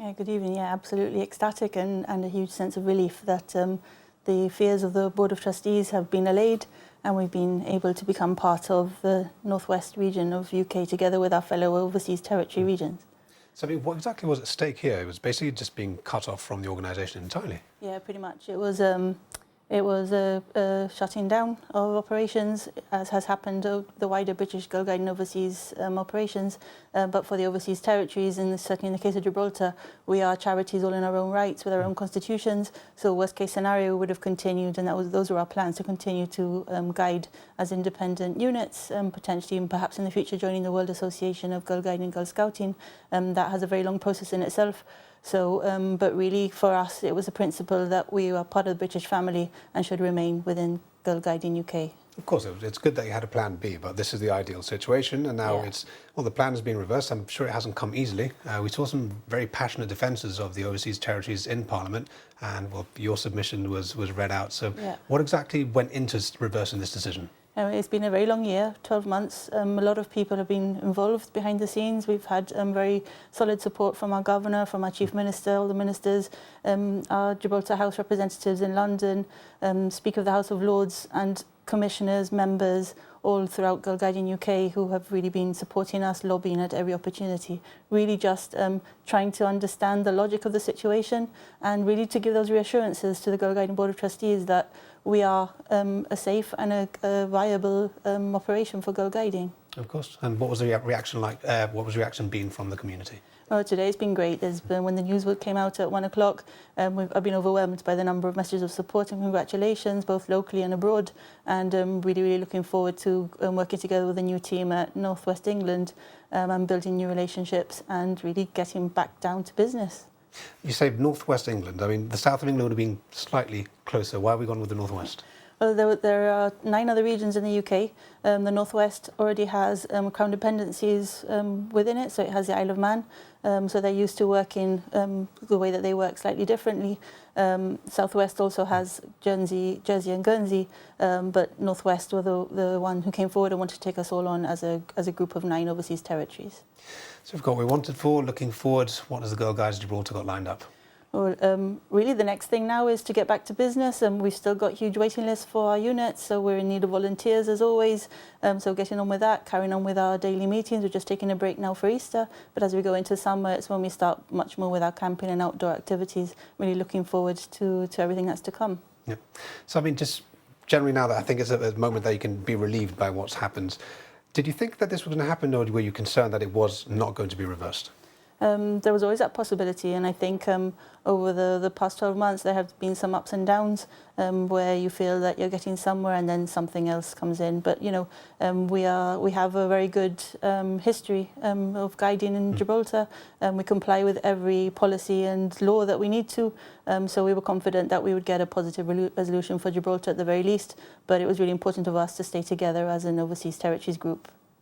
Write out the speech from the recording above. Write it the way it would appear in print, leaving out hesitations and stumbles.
Yeah, good evening. Yeah, absolutely ecstatic and a huge sense of relief that the fears of the Board of Trustees have been allayed and we've been able to become part of the northwest region of UK together with our fellow overseas territory regions. So, I mean, what exactly was at stake here? It was basically just being cut off from the organisation entirely. Yeah, pretty much. It was a shutting down of operations, as has happened of the wider British Girlguiding overseas operations. But for the overseas territories, and certainly in the case of Gibraltar, we are charities all in our own rights with our own constitutions. So worst case scenario would have continued, and those were our plans, to continue to guide as independent units, potentially and perhaps in the future joining the World Association of Girlguiding and Girl Scouting. That has a very long process in itself. So, but really for us, it was a principle that we are part of the British family and should remain within Girlguiding UK. Of course, it's good that you had a plan B, but this is the ideal situation, and now the plan has been reversed. I'm sure it hasn't come easily. We saw some very passionate defences of the overseas territories in Parliament, and well, your submission was read out. So what exactly went into reversing this decision? It's been a very long year, 12 months. A lot of people have been involved behind the scenes. We've had very solid support from our Governor, from our Chief Minister, all the ministers, our Gibraltar House representatives in London, Speaker of the House of Lords and commissioners, members, all throughout Girlguiding UK who have really been supporting us, lobbying at every opportunity. Really just trying to understand the logic of the situation and really to give those reassurances to the Girlguiding Board of Trustees that we are a safe and a viable operation for girlguiding. Of course. And what was the reaction like? What was the reaction been from the community? Well, today's been great. There's been, when the news came out at 1 o'clock, I've been overwhelmed by the number of messages of support and congratulations, both locally and abroad. And really looking forward to working together with a new team at North West England and building new relationships and really getting back down to business. You say North West England. I mean, the south of England would have been slightly closer. Why have we gone with the North West? Well, there are 9 other regions in the UK. The North West already has Crown dependencies within it, so it has the Isle of Man. So they're used to working the way that they work slightly differently. South West also has Jersey and Guernsey, but North West were the one who came forward and wanted to take us all on as a group of 9 overseas territories. So we've got what we wanted for. Looking forward, what has the Girlguiding Gibraltar got lined up? Well, really the next thing now is to get back to business, and we've still got huge waiting lists for our units, so we're in need of volunteers as always. So getting on with that, carrying on with our daily meetings. We're just taking a break now for Easter, but as we go into summer, it's when we start much more with our camping and outdoor activities. Really looking forward to everything that's to come. Yeah. So I mean, just generally now that I think it's a moment that you can be relieved by what's happened, did you think that this was going to happen, or were you concerned that it was not going to be reversed? There was always that possibility, and I think over the past 12 months there have been some ups and downs where you feel that you're getting somewhere and then something else comes in. But you know, we have a very good history of guiding in Gibraltar. We comply with every policy and law that we need to. So we were confident that we would get a positive resolution for Gibraltar at the very least. But it was really important of us to stay together as an overseas territories group.